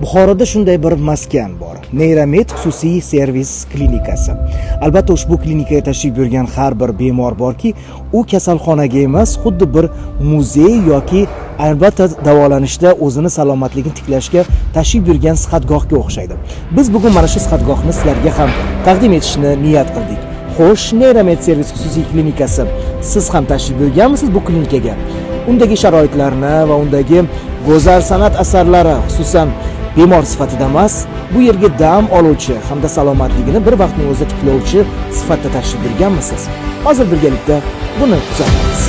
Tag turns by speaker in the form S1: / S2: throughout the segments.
S1: Buxoroda shunday bir maskan bor. Neyramed xususiy servis klinikasi. Albatta ushbu klinikaga tashrif buyurgan har bir bemor borki, u kasalxonaga emas, xuddi bir muzey yoki albatta davolanishda o'zini salomatligini tiklashga tashrif buyurgan sihatgohga o'xshaydi. Biz bugun mana shu sihatgohni sizlarga ham taqdim etishni niyat qildik. Xo'sh, Neyramed servis xususiy klinikasi. Siz ham tashrif buyurganmisiz bu klinikaga? Undagi sharoitlarni va undagi go'zal san'at asarlari, xususan bemor sifatida emas, bu yerga dam oluvchi hamda salomatligini bir vaqtning o'zida tiklovchi sifatida tashrif buyurganmisiz? Hozir birgalikda buni kuzatamiz.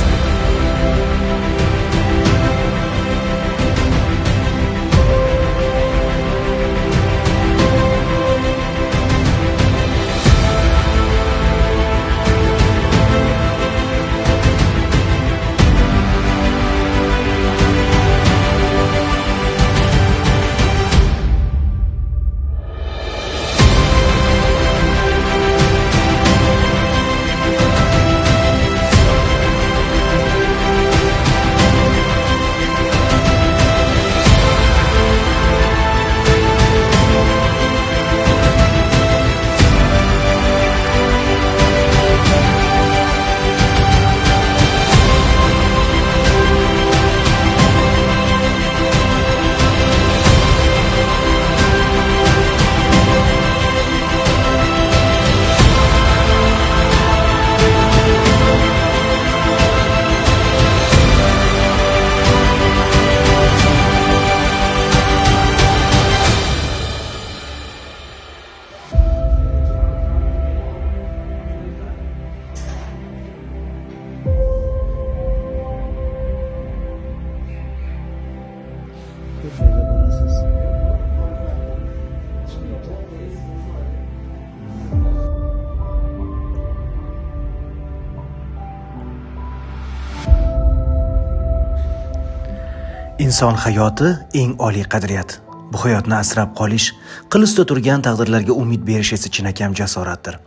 S1: Inson hayoti eng oliy qadriyat. Bu hayotni asrab qolish, qilisda turgan taqdirlarga umid berish esa chinakam jasoratdir.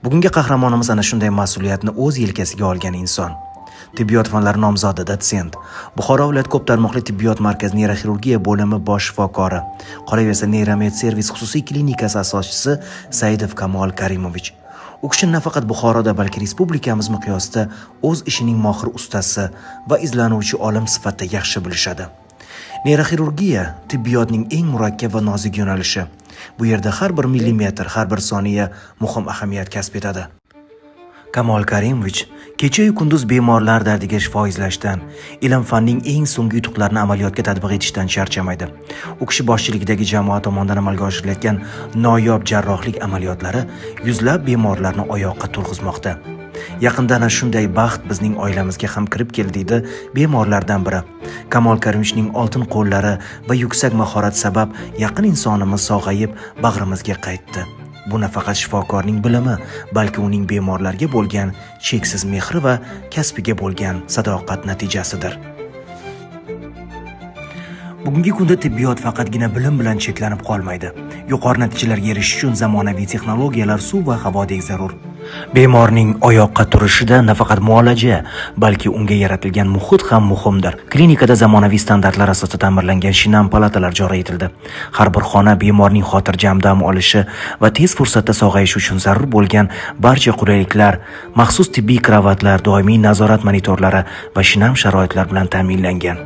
S1: Bugungi qahramonimiz ana shunday mas'uliyatni o'z yelkasiga olgan inson. Tibbiyot fanlari nomzodi, dotsent, Buxoro viloyat ko'p tarmoqli tibbiyot markazi neyroxirurgiya bo'limi bosh shifokori, qolaversa Neyramed servis xususiy klinikasi asoschisi Saidov Kamol Karimovich. U kishi nafaqat Buxoroda, balki respublikamiz miqyosida o'z ishining mohir ustasi va izlanuvchi olim sifatida yaxshi bilishadi. Neyroxirurgiya tibbiyotning eng murakkab va nozik yo'nalishi. Bu yerda har bir millimetr, har bir soniya muhim ahamiyat kasb etadi. Kamol Karimovich kecha-yu kunduz bemorlar dardiga shifo izlashdan, ilm-fanning eng so'nggi yutuqlarini amaliyotga tatbiq etishdan charchamaydi. U kishi boshchiligidagi jamoat tomonidan amalga oshirilayotgan noyob jarrohlik amaliyotlari yuzlab bemorlarni oyoqqa turg'izmoqda. Yaqinda ana shunday baxt bizning oilamizga ham kirib keldi deydi bemorlardan biri. Kamol Karimovichning oltin qo'llari va yuksak mahorat sabab yaqin insonimiz sog'ayib bag'rimizga qaytdi. Bu nafaqat shifokorning bilimi, balki uning bemorlarga bo'lgan cheksiz mehri va kasbiga bo'lgan sadoqat natijasidir. Bugungi kunda tibbiyot faqatgina bilim bilan cheklanib qolmaydi. Yuqori natijalarga erishish uchun zamonaviy texnologiyalar suv va havodek zarur. Bemorning oyoqqa turishida nafaqat muolaja, balki unga yaratilgan muhit ham muhimdir. Klinikada zamonaviy standartlar asosida ta'mirlangan shinam palatalar joriy etildi. Har bir xona bemorning xotirjam dam olishi va tez fursatda sog'ayishi uchun zarur bo'lgan barcha qulayliklar, maxsus tibbiy kravatlar, doimiy nazorat monitorlari va shinam sharoitlar bilan ta'minlangan.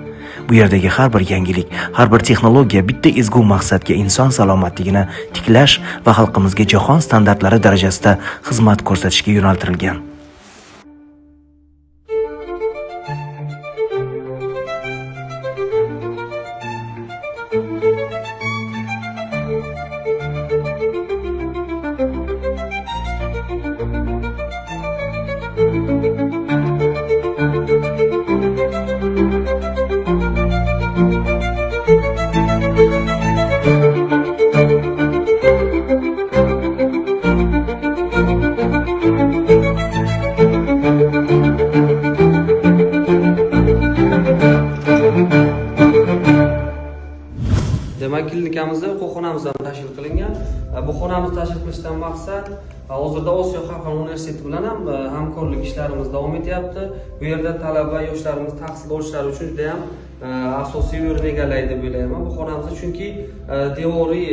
S1: Bu yerdagi har bir yangilik, har bir texnologiya bitta ezgu maqsadga, inson salomatligini tiklash va xalqimizga jahon standartlari darajasida xizmat ko'rsatishga yo'naltirilgan.
S2: Demak, klinikamizda qo'rxonamiz ham tashkil qilingan. Bu xonamizni tashkil qilishdan maqsad hozirda Osiyo xalqaro universiteti bilan ham hamkorlik ishlarimiz davom etyapti. Bu yerda talaba yoshlarimiz tahsil olishlari uchun juda ham asosiy o'rin egallaydi deb o'ylayman bu xonamiz, chunki teoriy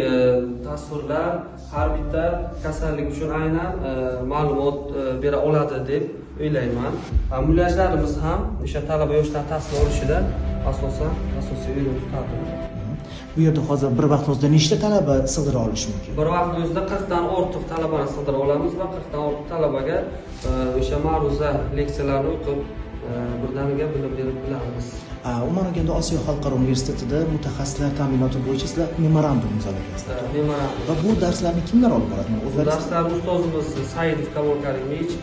S2: tasvirlar har bitta kasallik uchun aynan ma'lumot bera oladi deb o'ylayman. Mullajlarimiz ham o'sha talaba yoshlar tahsil olishida asosiy o'rin tutadi.
S1: Bu yerda hozir bir vaqt o'zida nechta talaba sig'dira olish mumkin?
S2: Bir vaqt o'zida 40 dan ortiq talabani sig'dira olamiz va 40 dan ortiq talabaga o'sha ma'ruza leksiyalarni o'qib birdaniga bilib berib bilamiz.
S1: Umuman olganda Osiyo xalqaro universitetida mutaxassislar ta'minoti bo'yicha sizlar memorandum imzolagasizlar.
S2: Memorandum.
S1: Va bu darslarni kimlar olib boradi?
S2: Bu darslarni ustozimiz Saidov Kamol Karimovich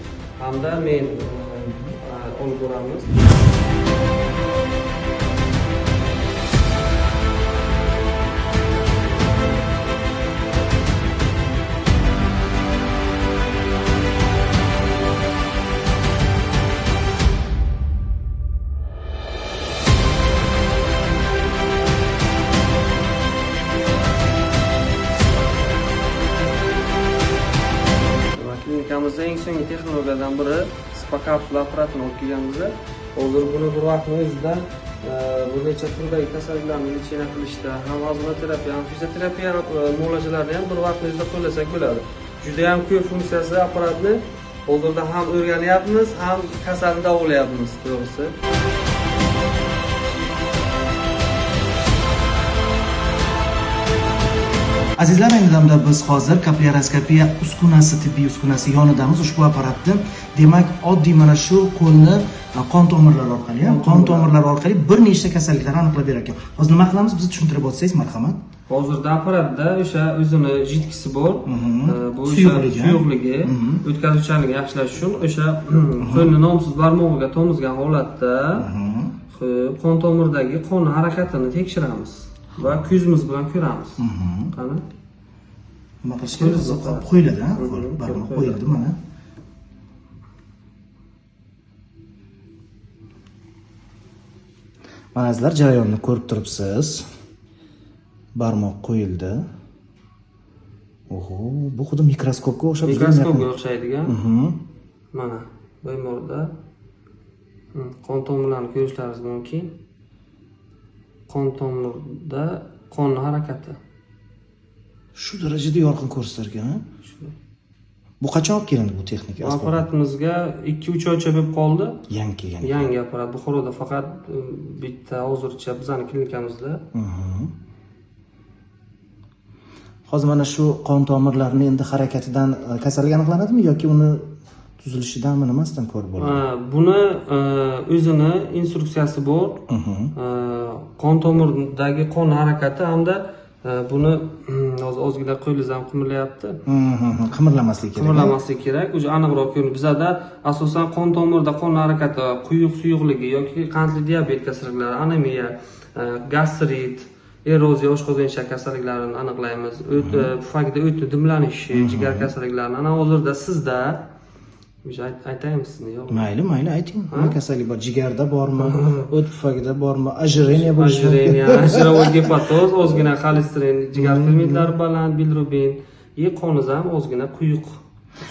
S2: hamda men olib boramiz. Klinikamizda eng so'nggi texnologiyadan biri spa kapsula apparatini olib kelganmiz. Hozir buni bir vaqtni o'zida bir necha turdagi kasalliklarni lechena qilishda ham ozonoterapiya, ham fizioterapiya muolajalarni ham bir vaqtni o'zida qo'llasak bo'ladi. Juda ham ko'p funksiyasi apparatni hozirda ham o'rganyapmiz, ham kasalni davolayapmiz to'g'risi.
S1: Azizlar, ayni damda biz hozir kapilyaroskopiya uskunasi, tibbiy uskunasi yonidamiz. Ushbu apparatni, demak, oddiy mana shu qo'lni qon tomirlari orqali, qon tomirlari orqali bir nechta kasalliklarni aniqlab berar ekan. Hozir nima qilamiz? Bizni tushuntirib o'tsangiz, marhamat.
S2: Hozirda apparatda o'sha o'zini jitkisi bor, bu suyuqligi, o'tkazuvchanligini yaxshilash uchun o'sha qo'lni nomsiz barmog'iga tomizgan holatda qon tomirdagi qon harakatini tekshiramiz va ko'zimiz bilan ko'ramiz. Qani?
S1: Nima qilish kerak? Qo'yiladi, barmoq qo'yiladi mana. Mana sizlar jarayonni ko'rib turibsiz. Barmoq qo'yildi. Oho, bu xuddi mikroskopga o'xshab turgan.
S2: Mikroskopga o'xshaydigan. Mana bemorda qon tomirlarini ko'rishlaringiz mumkin. Qon tomirda qonning harakati.
S1: Shu darajada yorqin ko'rsar ekan, ha? Bu qachon olib kelindi bu texnika?
S2: Apparatimizga 2-3 oycha bo'lib qoldi.
S1: Yangi kelgan.
S2: Yangi apparat. Buxoroda faqat bitta hozircha bizning klinikamizda.
S1: Hozir mana shu qon tomirlarini endi harakatidan kasallik aniqlanadimi yoki uni tuzilishidanmi, nimasidan ko'rib bo'ladi?
S2: Buni o'zini instruksiyasi bor. Qon tomirdagi qon harakati hamda buni ozgina qo'lingiz ham qimirlayapti.
S1: Qimirlamaslik kerak.
S2: Qimirlamaslik kerak. O'sha aniqroq ko'rinadi. Bizda asosan qon tomirda qon harakati, quyuq suyuqligi yoki qandli diabet kasalliklari, anemiya, gastrit, eroziya, oshqozon kasalliklarini aniqlaymiz. Pufakda o'tni dimlanishi, jigar kasalliklarini. Ana hozirda sizda aytaymi sizni yo'q?
S1: Mayli, ayting. Nima kasallik bor? Jigarda bormi? O't pufagida bormi? Ajreniya bo'lishi mumkin.
S2: Ajreniya, gepatoz, ozgina xolesterin, jigar fermentlari baland, bilirubin, qoniz ham ozgina quyuq.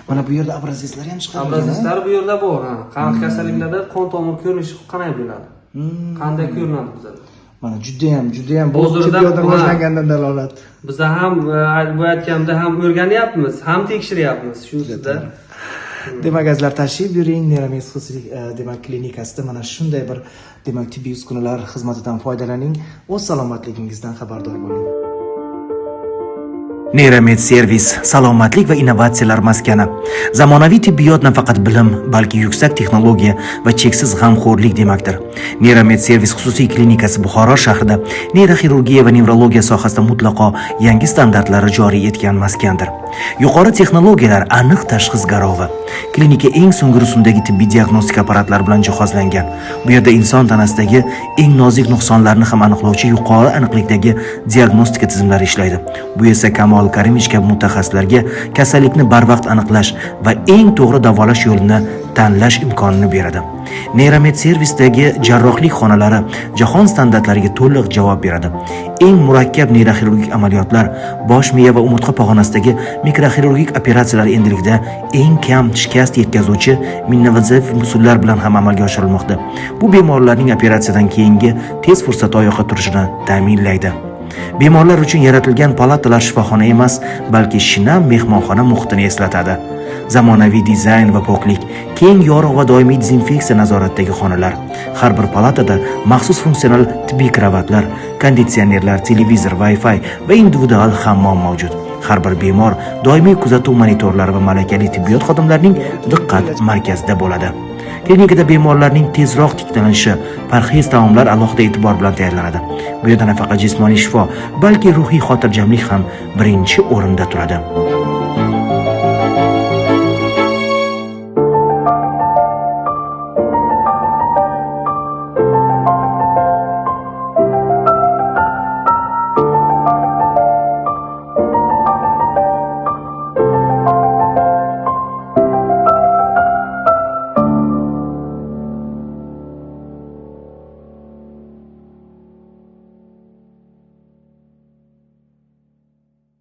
S1: Mana bu yerda abrazislar ham chiqadi.
S2: Abrazislar bu yerda bor, ha. Qanaqa kasalliklarda qon tomir ko'rinishi qanday bo'ladi? Qanday ko'rinadi bizda?
S1: Mana juda ham bu tibbiyotdan boshlangandan dalolat.
S2: Biz ham bu aytganda ham o'rganyapmiz, ham tekshiryapmiz shu ustida.
S1: Demak, azizlar, tashrif buyuring. Neramed xususiy demak klinikasida mana shunday bir demak tibbiy uskunalar xizmatidan foydalaning. O'z salomatligingizdan xabardor bo'ling. Neramed Servis salomatlik va innovatsiyalar maskani. Zamonaviy tibbiyot nafaqat bilim, balki yuksak texnologiya va cheksiz g'amxo'rlik demakdir. Neramed Servis xususiy klinikasi Buxoro shahrida neyroxirurgiya va nevrologiya sohasida mutlaqo yangi standartlarni joriy etgan maskandir. Yuqori texnologiyalar, aniq tashxis garovi. Klinika eng so'nggi rusumdagi tibbiy diagnostik apparatlar bilan jihozlangan. Bu yerda inson tanasidagi eng nozik nuqsonlarni ham aniqlovchi yuqori aniqlikdagi diagnostika tizimlari ishlaydi. Bu esa Kamol Karimovich kabi mutaxassislarga kasallikni barvaqt aniqlash va eng to'g'ri davolash yo'lini tanlash imkonini beradi. Neyromed servisdagi jarrohlik xonalari jahon standartlariga to'liq javob beradi. Eng murakkab neyroxirurgik amaliyotlar, bosh miya va umurtqa pog'onasidagi mikroxirurgik operatsiyalar endilikda eng kam shikast yetkazuvchi innovativ usullar bilan ham amalga oshirilmoqda. Bu bemorlarning operatsiyadan keyingi tez fursatda oyoqqa turishini ta'minlaydi. Bemorlar uchun yaratilgan palatalar shifoxona emas, balki shinam mehmonxona muhitini eslatadi. Zamonaviy dizayn va poklik, keng yorug' va doimiy dezinfeksiya nazoratidagi xonalar. Har bir palatada maxsus funksional tibbiy kravatlar, konditsionerlar, televizor, Wi-Fi va individual hammom mavjud. Har bir bemor doimiy kuzatuv monitorlari va malakali tibbiyot xodimlarining diqqat markazida bo'ladi. Klinikada bemorlarning tezroq tiklanishi, parhez taomlar alohida e'tibor bilan tayyorlanadi. Bu yerda nafaqat jismoniy shifo, balki ruhiy xotirjamlik ham birinchi o'rinda turadi.